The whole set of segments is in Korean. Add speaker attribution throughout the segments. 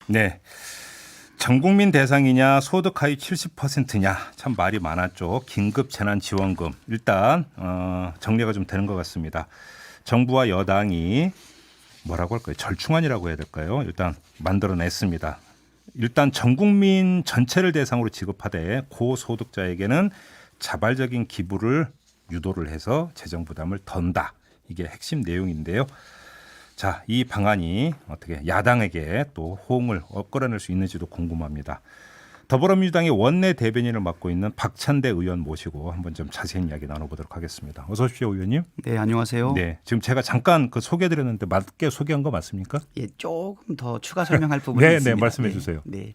Speaker 1: 네. 전 국민 대상이냐 소득 하위 70%냐 참 말이 많았죠. 긴급 재난지원금 일단 정리가 좀 되는 것 같습니다. 정부와 여당이 뭐라고 할까요? 절충안이라고 해야 될까요? 일단 만들어냈습니다. 일단 전 국민 전체를 대상으로 지급하되 고소득자에게는 자발적인 기부를 유도를 해서 재정 부담을 던다. 이게 핵심 내용인데요. 자, 이 방안이 어떻게 야당에게 또 호응을 끌어낼 수 있는지도 궁금합니다. 더불어민주당의 원내 대변인을 맡고 있는 박찬대 의원 모시고 한번 좀 자세한 이야기 나눠보도록 하겠습니다. 어서 오십시오, 의원님.
Speaker 2: 네, 안녕하세요.
Speaker 1: 네, 지금 제가 잠깐 소개해드렸는데 맞게 소개한 거 맞습니까?
Speaker 2: 예, 조금 더 추가 설명할 부분이
Speaker 1: 네,
Speaker 2: 있습니다.
Speaker 1: 네, 말씀해 주세요.
Speaker 2: 네,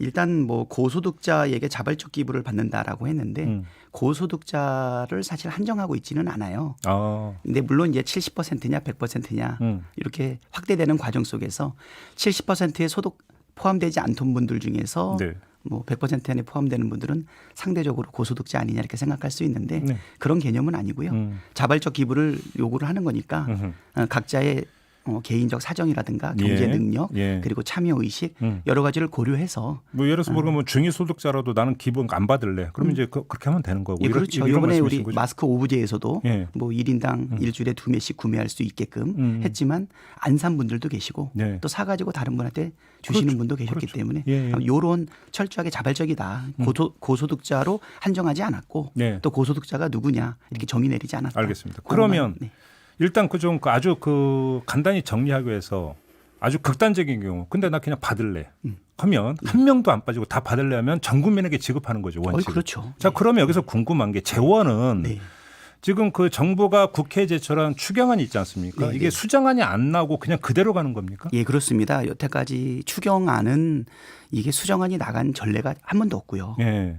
Speaker 2: 일단 뭐 고소득자에게 자발적 기부를 받는다라고 했는데 고소득자를 사실 한정하고 있지는 않아요. 근데 물론 이제 70%냐 100%냐 이렇게 확대되는 과정 속에서 70%의 소득 포함되지 않던 분들 중에서
Speaker 1: 네.
Speaker 2: 뭐 100% 안에 포함되는 분들은 상대적으로 고소득자 아니냐 이렇게 생각할 수 있는데
Speaker 1: 네.
Speaker 2: 그런 개념은 아니고요. 자발적 기부를 요구를 하는 거니까 각자의 개인적 사정이라든가 경제
Speaker 1: 예.
Speaker 2: 능력
Speaker 1: 예.
Speaker 2: 그리고 참여 의식 여러 가지를 고려해서
Speaker 1: 뭐 예를 들어서 모르면 중위소득자라도 나는 기본 안 받을래. 그러면 이제 그렇게 하면 되는 거고.
Speaker 2: 예, 그렇죠.
Speaker 1: 이런
Speaker 2: 이번에 우리
Speaker 1: 말씀이신 거죠?
Speaker 2: 마스크 오브제에서도
Speaker 1: 예.
Speaker 2: 뭐 1인당 일주일에 2매씩 구매할 수 있게끔 했지만 안 산 분들도 계시고
Speaker 1: 네.
Speaker 2: 또 사가지고 다른 분한테 주시는
Speaker 1: 그렇죠.
Speaker 2: 분도 계셨기
Speaker 1: 그렇죠.
Speaker 2: 때문에
Speaker 1: 예, 예.
Speaker 2: 요런 철저하게 자발적이다. 고소득자로 한정하지 않았고
Speaker 1: 네.
Speaker 2: 또 고소득자가 누구냐 이렇게 정의 내리지 않았다.
Speaker 1: 알겠습니다.
Speaker 2: 그거만,
Speaker 1: 그러면
Speaker 2: 네.
Speaker 1: 일단 아주 간단히 정리하기 위해서 아주 극단적인 경우 근데 나 그냥 받을래 하면 한 명도 안 빠지고 다 받으려면 전 국민에게 지급하는 거죠. 원칙.
Speaker 2: 그렇죠.
Speaker 1: 자, 그러면 여기서 궁금한 게 재원은
Speaker 2: 네.
Speaker 1: 지금 정부가 국회에 제출한 추경안이 있지 않습니까?
Speaker 2: 네,
Speaker 1: 이게
Speaker 2: 네.
Speaker 1: 수정안이 안 나오고 그냥 그대로 가는 겁니까?
Speaker 2: 예, 그렇습니다. 여태까지 추경안은 이게 수정안이 나간 전례가 한 번도 없고요.
Speaker 1: 예.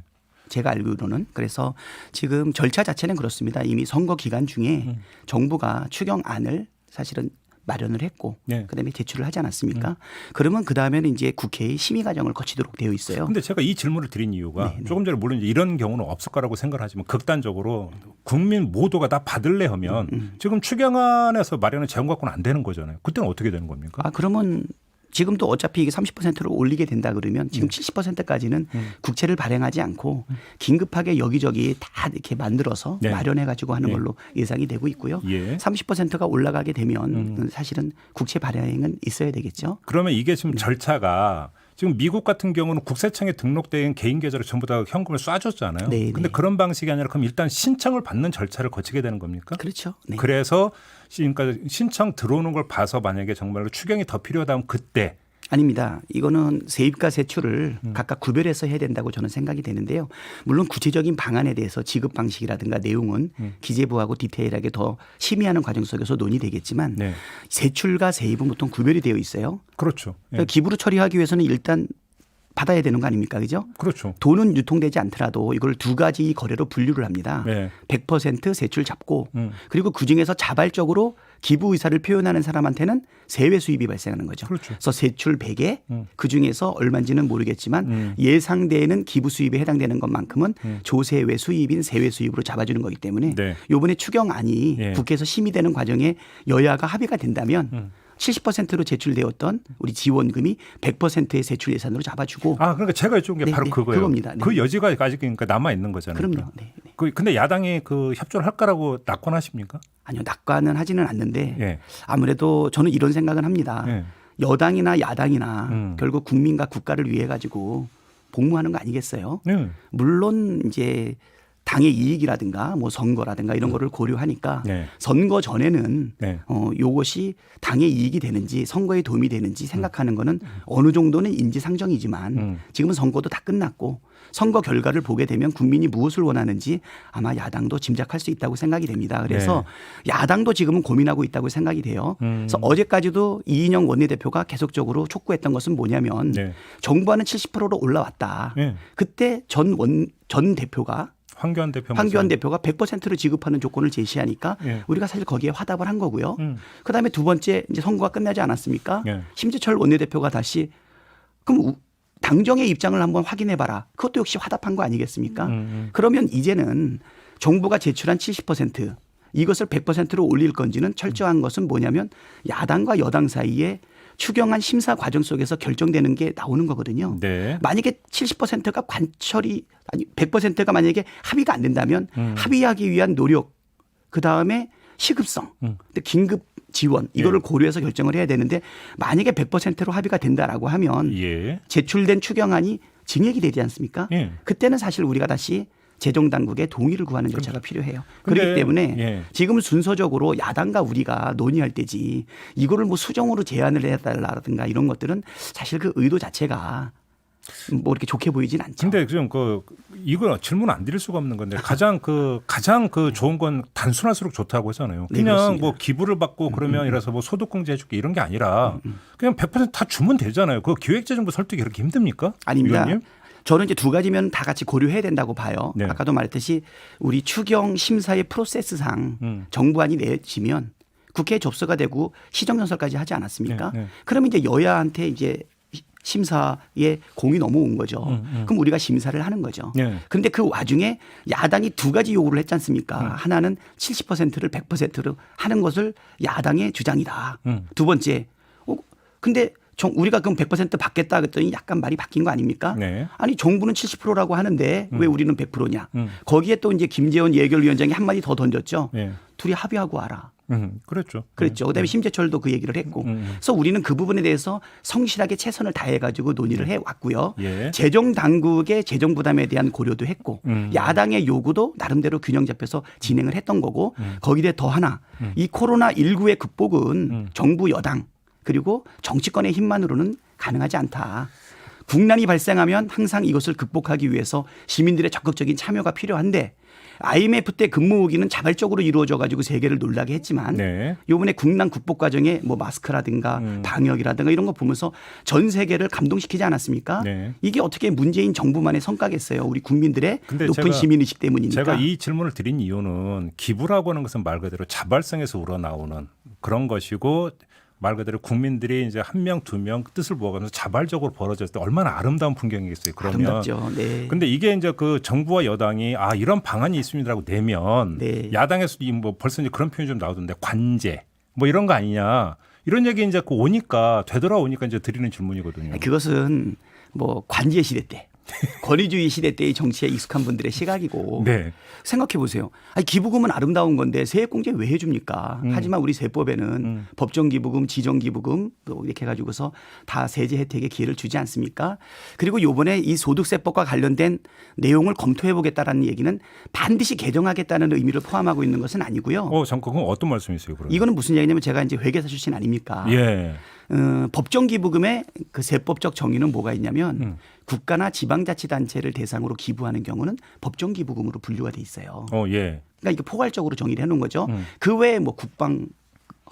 Speaker 2: 제가 알기로는 그래서 지금 절차 자체는 그렇습니다. 이미 선거 기간 중에 정부가 추경안을 사실은 마련을 했고
Speaker 1: 네.
Speaker 2: 그다음에 제출을 하지 않았습니까? 그러면 그다음에는 이제 국회의 심의 과정을 거치도록 되어 있어요.
Speaker 1: 근데 제가 이 질문을 드린 이유가
Speaker 2: 네.
Speaker 1: 조금 전에 물론 이제 이런 경우는 없을 거라고 생각을 하지만 극단적으로 국민 모두가 다 받을래 하면 지금 추경안에서 마련한 재원 갖고는 안 되는 거잖아요. 그때는 어떻게 되는 겁니까?
Speaker 2: 그러면 지금도 어차피 이게 30%를 올리게 된다 그러면 지금 70%까지는 국채를 발행하지 않고 긴급하게 여기저기 다 이렇게 만들어서
Speaker 1: 네.
Speaker 2: 마련해 가지고 하는
Speaker 1: 예.
Speaker 2: 걸로 예상이 되고 있고요.
Speaker 1: 예.
Speaker 2: 30%가 올라가게 되면 사실은 국채 발행은 있어야 되겠죠.
Speaker 1: 그러면 이게 지금 절차가 지금 미국 같은 경우는 국세청에 등록된 개인 계좌로 전부 다 현금을 쏴줬잖아요.
Speaker 2: 네,
Speaker 1: 근데
Speaker 2: 네.
Speaker 1: 그런 방식이 아니라 그럼 일단 신청을 받는 절차를 거치게 되는 겁니까?
Speaker 2: 그렇죠. 네.
Speaker 1: 그래서 그러니까 신청 들어오는 걸 봐서 만약에 정말로 추경이 더 필요하다면 그때
Speaker 2: 아닙니다. 이거는 세입과 세출을 각각 구별해서 해야 된다고 저는 생각이 되는데요. 물론 구체적인 방안에 대해서 지급 방식이라든가 내용은 기재부하고 디테일하게 더 심의하는 과정 속에서 논의되겠지만
Speaker 1: 네.
Speaker 2: 세출과 세입은 보통 구별이 되어 있어요.
Speaker 1: 그렇죠. 예.
Speaker 2: 그러니까 기부로 처리하기 위해서는 일단 받아야 되는 거 아닙니까? 그죠?
Speaker 1: 그렇죠.
Speaker 2: 돈은 유통되지 않더라도 이걸 두 가지 거래로 분류를 합니다.
Speaker 1: 네.
Speaker 2: 100% 세출 잡고 그리고 그중에서 자발적으로 기부 의사를 표현하는 사람한테는 세외 수입이 발생하는 거죠.
Speaker 1: 그렇죠.
Speaker 2: 그래서 세출 100에 그중에서 얼마인지는 모르겠지만 예상되는 기부 수입에 해당되는 것만큼은 조세외 수입인 세외 수입으로 잡아주는 거기 때문에
Speaker 1: 네.
Speaker 2: 이번에 추경안이
Speaker 1: 예.
Speaker 2: 국회에서 심의되는 과정에 여야가 합의가 된다면 70%로 제출되었던 우리 지원금이 100%의 세출 예산으로 잡아주고
Speaker 1: 그러니까 제가 여쭤본 게
Speaker 2: 네,
Speaker 1: 바로
Speaker 2: 네,
Speaker 1: 그거예요.
Speaker 2: 그겁니다. 네.
Speaker 1: 그 여지가 아직 그러니까 남아 있는 거잖아요.
Speaker 2: 그럼요. 네, 네.
Speaker 1: 근데 야당이 협조를 할 거라고 낙관하십니까?
Speaker 2: 아니요, 낙관은 하지는 않는데
Speaker 1: 예.
Speaker 2: 아무래도 저는 이런 생각은 합니다.
Speaker 1: 예.
Speaker 2: 여당이나 야당이나 결국 국민과 국가를 위해 가지고 복무하는 거 아니겠어요?
Speaker 1: 네.
Speaker 2: 물론 이제 당의 이익이라든가 뭐 선거라든가 이런 거를 고려하니까
Speaker 1: 네.
Speaker 2: 선거 전에는
Speaker 1: 네.
Speaker 2: 요것이 당의 이익이 되는지 선거에 도움이 되는지 생각하는 거는 어느 정도는 인지상정이지만 지금은 선거도 다 끝났고 선거 결과를 보게 되면 국민이 무엇을 원하는지 아마 야당도 짐작할 수 있다고 생각이 됩니다. 그래서 야당도 지금은 고민하고 있다고 생각이 돼요. 그래서 어제까지도 이인영 원내대표가 계속적으로 촉구했던 것은 뭐냐면
Speaker 1: 네.
Speaker 2: 정부안은 70%로 올라왔다.
Speaker 1: 네.
Speaker 2: 그때 전 대표가
Speaker 1: 황교안 대표
Speaker 2: 황교안 대표가 100%를 지급하는 조건을 제시하니까
Speaker 1: 예.
Speaker 2: 우리가 사실 거기에 화답을 한 거고요. 그다음에 두 번째 이제 선거가 끝나지 않았습니까?
Speaker 1: 예.
Speaker 2: 심재철 원내대표가 다시 그럼 당정의 입장을 한번 확인해 봐라. 그것도 역시 화답한 거 아니겠습니까? 그러면 이제는 정부가 제출한 70% 이것을 100%로 올릴 건지는 철저한 것은 뭐냐면 야당과 여당 사이에 추경안 심사 과정 속에서 결정되는 게 나오는 거거든요.
Speaker 1: 네.
Speaker 2: 만약에 70%가 관철이 아니 100%가 만약에 합의가 안 된다면 합의하기 위한 노력 그다음에 시급성, 근데 긴급 지원 이거를 고려해서 결정을 해야 되는데 만약에 100%로 합의가 된다라고 하면
Speaker 1: 예.
Speaker 2: 제출된 추경안이 증액이 되지 않습니까?
Speaker 1: 예.
Speaker 2: 그때는 사실 우리가 다시 재정당국의 동의를 구하는 절차가 필요해요.
Speaker 1: 근데,
Speaker 2: 그렇기 때문에
Speaker 1: 예.
Speaker 2: 지금 순서적으로 야당과 우리가 논의할 때지 이거를 뭐 수정으로 제안을 해달라든가 이런 것들은 사실 그 의도 자체가 뭐 이렇게 좋게 보이진 않죠.
Speaker 1: 근데 지금 이거 질문 안 드릴 수가 없는 건데 가장 좋은 건 단순할수록 좋다고 하잖아요.
Speaker 2: 네,
Speaker 1: 그냥
Speaker 2: 그렇습니다.
Speaker 1: 뭐 기부를 받고 그러면 이래서 뭐 소득공제 해줄게 이런 게 아니라 그냥 100%다 주면 되잖아요. 그 기획재정부 설득이 그렇게 힘듭니까?
Speaker 2: 아닙니다.
Speaker 1: 위원님?
Speaker 2: 저는 이제 두 가지면 다 같이 고려해야 된다고 봐요.
Speaker 1: 네.
Speaker 2: 아까도 말했듯이 우리 추경 심사의 프로세스상 정부안이 내지면 국회에 접수가 되고 시정연설까지 하지 않았습니까?
Speaker 1: 네, 네.
Speaker 2: 그러면 이제 여야한테 이제 심사에 공이 넘어온 거죠. 그럼 우리가 심사를 하는 거죠.
Speaker 1: 네.
Speaker 2: 그런데 그 와중에 야당이 두 가지 요구를 했지 않습니까? 하나는 70%를 100%로 하는 것을 야당의 주장이다. 두 번째, 근데 우리가 그럼 100% 받겠다 그랬더니 약간 말이 바뀐 거 아닙니까?
Speaker 1: 네.
Speaker 2: 아니 정부는 70%라고 하는데 왜 우리는 100%냐? 거기에 또 이제 김재원 예결위원장이 한마디 더 던졌죠.
Speaker 1: 네.
Speaker 2: 둘이 합의하고 와라.
Speaker 1: 그랬죠.
Speaker 2: 그랬죠. 그다음에 심재철도 그 얘기를 했고, 그래서 우리는 그 부분에 대해서 성실하게 최선을 다해가지고 논의를 해 왔고요.
Speaker 1: 예.
Speaker 2: 재정 당국의 재정 부담에 대한 고려도 했고, 야당의 요구도 나름대로 균형 잡혀서 진행을 했던 거고, 거기에 더 하나, 이 코로나 19의 극복은 정부 여당 그리고 정치권의 힘만으로는 가능하지 않다. 국난이 발생하면 항상 이것을 극복하기 위해서 시민들의 적극적인 참여가 필요한데 IMF 때 근무후기는 자발적으로 이루어져 가지고 세계를 놀라게 했지만
Speaker 1: 네.
Speaker 2: 이번에 국난 극복 과정에 뭐 마스크라든가 방역이라든가 이런 거 보면서 전 세계를 감동시키지 않았습니까?
Speaker 1: 네.
Speaker 2: 이게 어떻게 문재인 정부만의 성과겠어요. 우리 국민들의
Speaker 1: 근데
Speaker 2: 높은 시민의식 때문이니까.
Speaker 1: 제가 이 질문을 드린 이유는 기부라고 하는 것은 말 그대로 자발성에서 우러나오는 그런 것이고 말 그대로 국민들이 이제 한 명, 두 명 뜻을 모아가면서 자발적으로 벌어졌을 때 얼마나 아름다운 풍경이겠어요. 그러면.
Speaker 2: 아름답죠. 네.
Speaker 1: 근데 이게 이제 그 정부와 여당이 이런 방안이 있습니다라고 내면
Speaker 2: 네.
Speaker 1: 야당에서도 뭐 벌써 이제 그런 표현이 좀 나오던데 관제 뭐 이런 거 아니냐 이런 얘기 이제 오니까 되돌아오니까 이제 드리는 질문이거든요.
Speaker 2: 그것은 뭐 관제 시대 때 권위주의 시대 때의 정치에 익숙한 분들의 시각이고
Speaker 1: 네.
Speaker 2: 생각해 보세요. 아니, 기부금은 아름다운 건데 세액공제 왜 해줍니까? 하지만 우리 세법에는 법정기부금, 지정기부금 또 이렇게 해가지고서 다 세제 혜택의 기회를 주지 않습니까? 그리고 이번에 이 소득세법과 관련된 내용을 검토해 보겠다라는 얘기는 반드시 개정하겠다는 의미를 포함하고 있는 것은 아니고요.
Speaker 1: 잠깐 그건 어떤 말씀이세요? 그러면?
Speaker 2: 이거는 무슨 얘기냐면 제가 이제 회계사 출신 아닙니까?
Speaker 1: 예.
Speaker 2: 법정기부금의 그 세법적 정의는 뭐가 있냐면 국가나 지방자치단체를 대상으로 기부하는 경우는 법정기부금으로 분류가 돼 있어요.
Speaker 1: 예.
Speaker 2: 그러니까 이게 포괄적으로 정의를 해놓은 거죠. 그 외에 뭐 국방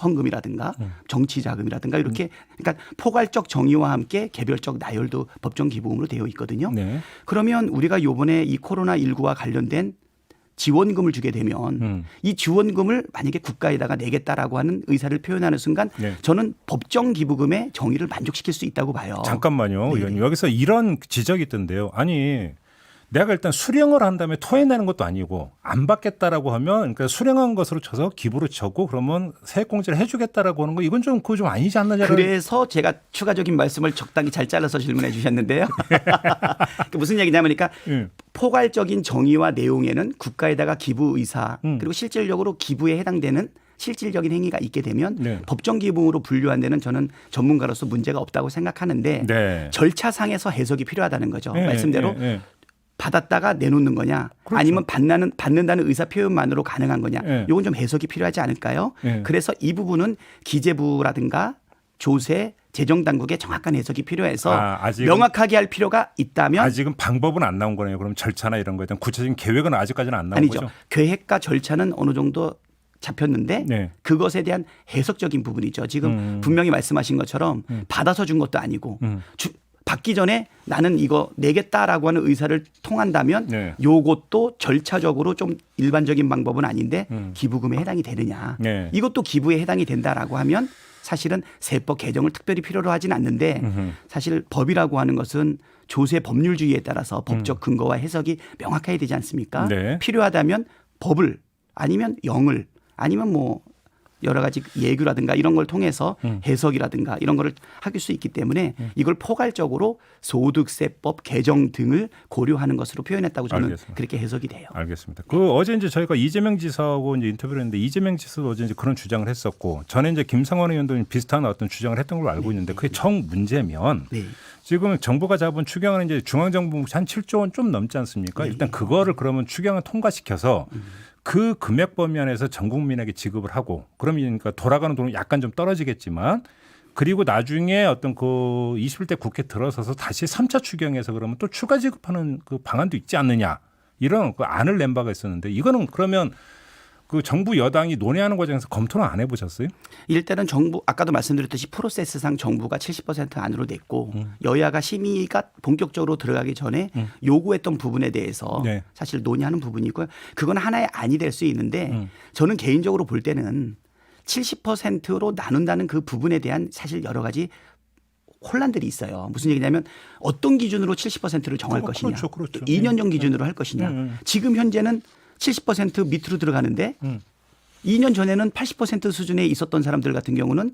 Speaker 2: 헌금이라든가 정치자금이라든가 이렇게 그러니까 포괄적 정의와 함께 개별적 나열도 법정기부금으로 되어 있거든요.
Speaker 1: 네.
Speaker 2: 그러면 우리가 요번에 이 코로나19와 관련된 지원금을 주게 되면 이 지원금을 만약에 국가에다가 내겠다라고 하는 의사를 표현하는 순간
Speaker 1: 네.
Speaker 2: 저는 법정 기부금의 정의를 만족시킬 수 있다고 봐요.
Speaker 1: 잠깐만요. 의원님. 여기서 이런 지적이 있던데요. 아니 내가 일단 수령을 한 다음에 토해내는 것도 아니고 안 받겠다라고 하면 그러니까 수령한 것으로 쳐서 기부로 쳐고 그러면 세액공제를 해주겠다라고 하는 거 이건 좀 그거 좀 아니지 않느냐.
Speaker 2: 그래서 제가 추가적인 말씀을 적당히 잘 잘라서 질문해 주셨는데요. 무슨 얘기냐면 그러니까 포괄적인 정의와 내용에는 국가에다가 기부 의사 그리고 실질적으로 기부에 해당되는 실질적인 행위가 있게 되면
Speaker 1: 네.
Speaker 2: 법정기부금으로 분류한 데는 저는 전문가로서 문제가 없다고 생각하는데
Speaker 1: 네.
Speaker 2: 절차상에서 해석이 필요하다는 거죠.
Speaker 1: 네,
Speaker 2: 말씀대로
Speaker 1: 네.
Speaker 2: 받았다가 내놓는 거냐
Speaker 1: 그렇죠.
Speaker 2: 아니면 받는다는 의사 표현만으로 가능한 거냐
Speaker 1: 네.
Speaker 2: 이건 좀 해석이 필요하지 않을까요?
Speaker 1: 네.
Speaker 2: 그래서 이 부분은 기재부라든가 조세 재정당국의 정확한 해석이 필요해서
Speaker 1: 아직은-
Speaker 2: 명확하게 할 필요가 있다면
Speaker 1: 아직은 방법은 안 나온 거네요. 그럼 절차나 이런 거에 대한 구체적인 계획은 아직까지는 안 나온
Speaker 2: 아니죠.
Speaker 1: 거죠.
Speaker 2: 계획과 절차는 어느 정도 잡혔는데
Speaker 1: 네.
Speaker 2: 그것에 대한 해석적인 부분이죠. 지금 분명히 말씀하신 것처럼 받아서 준 것도 아니고 받기 전에 나는 이거 내겠다라고 하는 의사를 통한다면
Speaker 1: 네.
Speaker 2: 요것도 절차적으로 좀 일반적인 방법은 아닌데 기부금에 해당이 되느냐.
Speaker 1: 네.
Speaker 2: 이것도 기부에 해당이 된다라고 하면 사실은 세법 개정을 특별히 필요로 하진 않는데 사실 법이라고 하는 것은 조세 법률주의에 따라서 법적 근거와 해석이 명확해야 되지 않습니까?
Speaker 1: 네.
Speaker 2: 필요하다면 법을 아니면 영을 아니면 뭐 여러 가지 예규라든가 이런 걸 통해서 해석이라든가 이런 거를 할 수 있기 때문에 이걸 포괄적으로 소득세법 개정 등을 고려하는 것으로 표현했다고 저는
Speaker 1: 알겠습니다.
Speaker 2: 그렇게 해석이 돼요.
Speaker 1: 알겠습니다. 그 어제 이제 저희가 이재명 지사하고 이제 인터뷰를 했는데 이재명 지사도 어제 이제 그런 주장을 했었고 전에 이제 김상원 의원도 비슷한 어떤 주장을 했던 걸로 알고 있는데 그게 정 문제면
Speaker 2: 네.
Speaker 1: 지금 정부가 잡은 추경은 이제 중앙정부 한 7조 원 좀 넘지 않습니까?
Speaker 2: 네.
Speaker 1: 일단 그거를 그러면 추경을 통과시켜서 그 금액 범위 안에서 전 국민에게 지급을 하고 그러면 그러니까 돌아가는 돈은 약간 좀 떨어지겠지만 그리고 나중에 어떤 그 21대 국회 들어서서 다시 3차 추경에서 그러면 또 추가 지급하는 그 방안도 있지 않느냐 이런 그 안을 낸 바가 있었는데 이거는 그러면 그 정부 여당이 논의하는 과정에서 검토는 안 해보셨어요?
Speaker 2: 일단은 정부 아까도 말씀드렸듯이 프로세스상 정부가 70% 안으로 냈고 여야가 심의가 본격적으로 들어가기 전에 요구했던 부분에 대해서
Speaker 1: 네.
Speaker 2: 사실 논의하는 부분이고요. 그건 하나의 안이 될 수 있는데 저는 개인적으로 볼 때는 70%로 나눈다는 그 부분에 대한 사실 여러 가지 혼란들이 있어요. 무슨 얘기냐면 어떤 기준으로 70%를 정할 것이냐.
Speaker 1: 그렇죠.
Speaker 2: 2년 전 기준으로 할 것이냐. 지금 현재는 70% 밑으로 들어가는데 2년 전에는 80% 수준에 있었던 사람들 같은 경우는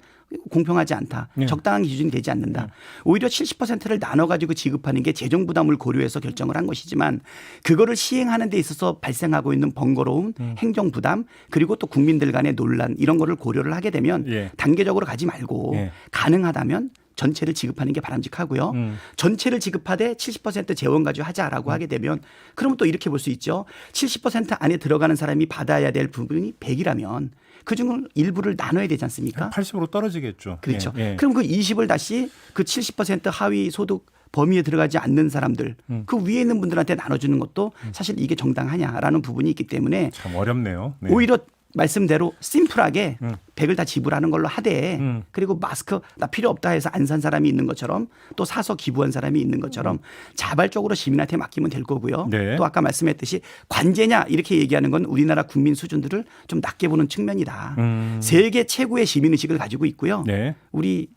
Speaker 2: 공평하지 않다. 적당한 기준이 되지 않는다. 오히려 70%를 나눠가지고 지급하는 게 재정 부담을 고려해서 결정을 한 것이지만 그거를 시행하는 데 있어서 발생하고 있는 번거로움, 행정 부담 그리고 또 국민들 간의 논란 이런 거를 고려를 하게 되면 단계적으로 가지 말고 가능하다면 전체를 지급하는 게 바람직하고요. 전체를 지급하되 70% 재원 가지고 하자라고 하게 되면 그러면 또 이렇게 볼 수 있죠. 70% 안에 들어가는 사람이 받아야 될 부분이 100이라면 그중을 일부를 나눠야 되지 않습니까?
Speaker 1: 80으로 떨어지겠죠.
Speaker 2: 그렇죠. 그럼 그 20을 다시 그 70% 하위 소득 범위에 들어가지 않는 사람들 그 위에 있는 분들한테 나눠주는 것도 사실 이게 정당하냐라는 부분이 있기 때문에
Speaker 1: 참 어렵네요. 네.
Speaker 2: 오히려 말씀대로 심플하게 100을 다 지불하는 걸로 하되 그리고 마스크 나 필요 없다 해서 안 산 사람이 있는 것처럼 또 사서 기부한 사람이 있는 것처럼 자발적으로 시민한테 맡기면 될 거고요.
Speaker 1: 네.
Speaker 2: 또 아까 말씀했듯이 관제냐 이렇게 얘기하는 건 우리나라 국민 수준들을 좀 낮게 보는 측면이다. 세계 최고의 시민의식을 가지고 있고요.
Speaker 1: 네.
Speaker 2: 우리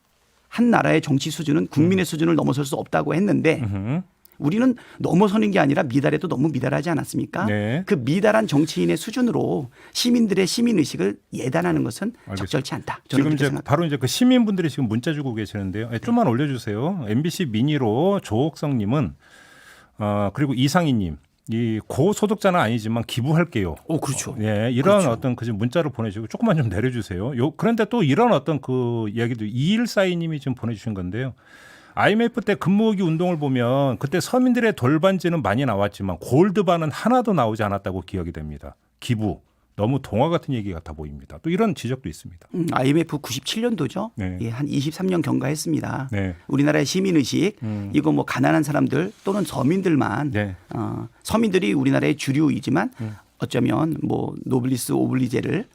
Speaker 2: 한 나라의 정치 수준은 국민의 수준을 넘어설 수 없다고 했는데 우리는 넘어서는 게 아니라 미달해도 너무 미달하지 않았습니까?
Speaker 1: 네.
Speaker 2: 그 미달한 정치인의 수준으로 시민들의 시민의식을 예단하는 것은
Speaker 1: 알겠습니다.
Speaker 2: 적절치 않다. 저는
Speaker 1: 지금
Speaker 2: 그렇게
Speaker 1: 이제
Speaker 2: 생각합니다.
Speaker 1: 바로 이제 그 시민분들이 지금 문자 주고 계시는데요. 좀만 올려주세요. MBC 미니로 조옥성님은 그리고 이상희님 이 고소득자는 아니지만 기부할게요.
Speaker 2: 오, 그렇죠.
Speaker 1: 예, 이런
Speaker 2: 그렇죠.
Speaker 1: 어떤 그 지금 문자를 보내주고 조금만 좀 내려주세요. 그런데 또 이런 어떤 그 이야기도 2142님이 지금 보내주신 건데요. IMF 때 근무기 운동을 보면 그때 서민들의 돌반지는 많이 나왔지만 골드바는 하나도 나오지 않았다고 기억이 됩니다. 기부 너무 동화 같은 얘기 같아 보입니다. 또 이런 지적도 있습니다.
Speaker 2: IMF 97년도죠.
Speaker 1: 네.
Speaker 2: 예, 한 23년 경과했습니다.
Speaker 1: 네.
Speaker 2: 우리나라의 시민의식 이거 뭐 가난한 사람들 또는 서민들만
Speaker 1: 네.
Speaker 2: 서민들이 우리나라의 주류이지만 어쩌면 뭐 노블리스 오블리제를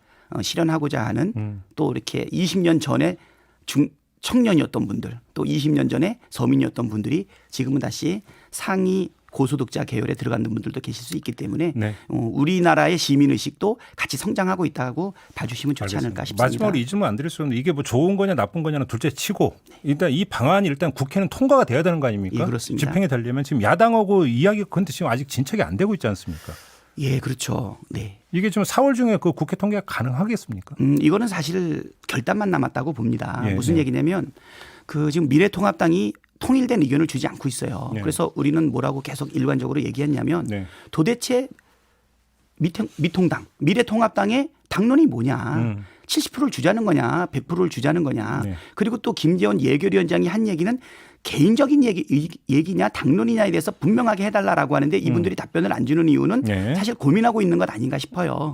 Speaker 2: 실현하고자 하는 또 이렇게 20년 전에 청년이었던 분들 또 20년 전에 서민이었던 분들이 지금은 다시 상위 고소득자 계열에 들어가는 분들도 계실 수 있기 때문에
Speaker 1: 네.
Speaker 2: 우리나라의 시민의식도 같이 성장하고 있다고 봐주시면 좋지
Speaker 1: 알겠습니다.
Speaker 2: 않을까 싶습니다.
Speaker 1: 마지막으로 이 질문 안 드릴 수 없는데 이게 뭐 좋은 거냐 나쁜 거냐는 둘째 치고 일단 이 방안이 일단 국회는 통과가 돼야 되는 거 아닙니까?
Speaker 2: 예, 그렇습니다.
Speaker 1: 집행이 되려면 지금 야당하고 이야기가 근데 지금 아직 진척이 안 되고 있지 않습니까?
Speaker 2: 예, 그렇죠. 네.
Speaker 1: 이게 지금 4월 중에 그 국회 통과가 가능하겠습니까?
Speaker 2: 이거는 사실 결단만 남았다고 봅니다.
Speaker 1: 예,
Speaker 2: 무슨
Speaker 1: 예.
Speaker 2: 얘기냐면 그 지금 미래통합당이 통일된 의견을 주지 않고 있어요.
Speaker 1: 네.
Speaker 2: 그래서 우리는 뭐라고 계속 일관적으로 얘기했냐면
Speaker 1: 네.
Speaker 2: 도대체 미통당, 미래통합당의 당론이 뭐냐. 70%를 주자는 거냐, 100%를 주자는 거냐.
Speaker 1: 네.
Speaker 2: 그리고 또 김재원 예결위원장이 한 얘기는 개인적인 얘기냐 당론이냐에 대해서 분명하게 해달라라고 하는데 이분들이 답변을 안 주는 이유는
Speaker 1: 네.
Speaker 2: 사실 고민하고 있는 것 아닌가 싶어요.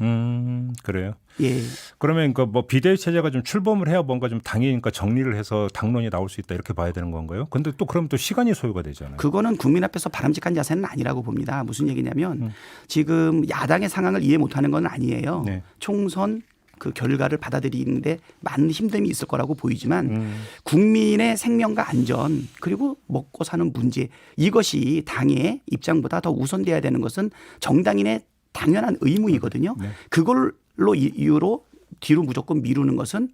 Speaker 1: 그래요.
Speaker 2: 예.
Speaker 1: 그러면 그 뭐 비대위 체제가 좀 출범을 해야 뭔가 좀 당이 그러니까 정리를 해서 당론이 나올 수 있다 이렇게 봐야 되는 건가요? 근데 또 그럼 또 시간이 소요가 되잖아요.
Speaker 2: 그거는 국민 앞에서 바람직한 자세는 아니라고 봅니다. 무슨 얘기냐면 지금 야당의 상황을 이해 못하는 건 아니에요.
Speaker 1: 네.
Speaker 2: 총선 그 결과를 받아들이는데 많은 힘듦이 있을 거라고 보이지만 국민의 생명과 안전 그리고 먹고 사는 문제 이것이 당의 입장보다 더 우선돼야 되는 것은 정당인의 당연한 의무이거든요.
Speaker 1: 네.
Speaker 2: 그걸로 이유로 뒤로 무조건 미루는 것은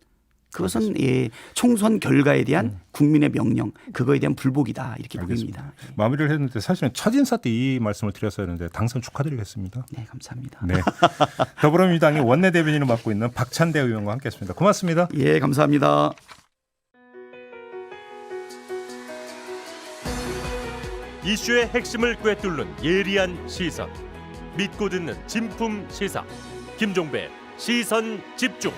Speaker 2: 그것은 예, 총선 결과에 대한 국민의 명령, 그거에 대한 불복이다 이렇게
Speaker 1: 알겠습니다.
Speaker 2: 보입니다. 예.
Speaker 1: 마무리를 했는데 사실은 첫 인사 때 이 말씀을 드렸어야 했는데 당선 축하드리겠습니다.
Speaker 2: 네, 감사합니다.
Speaker 1: 네. 더불어민주당의 원내대변인을 맡고 있는 박찬대 의원과 함께했습니다. 고맙습니다.
Speaker 2: 예, 감사합니다.
Speaker 3: 이슈의 핵심을 꿰뚫는 예리한 시선, 믿고 듣는 진품 시사 김종배 시선 집중.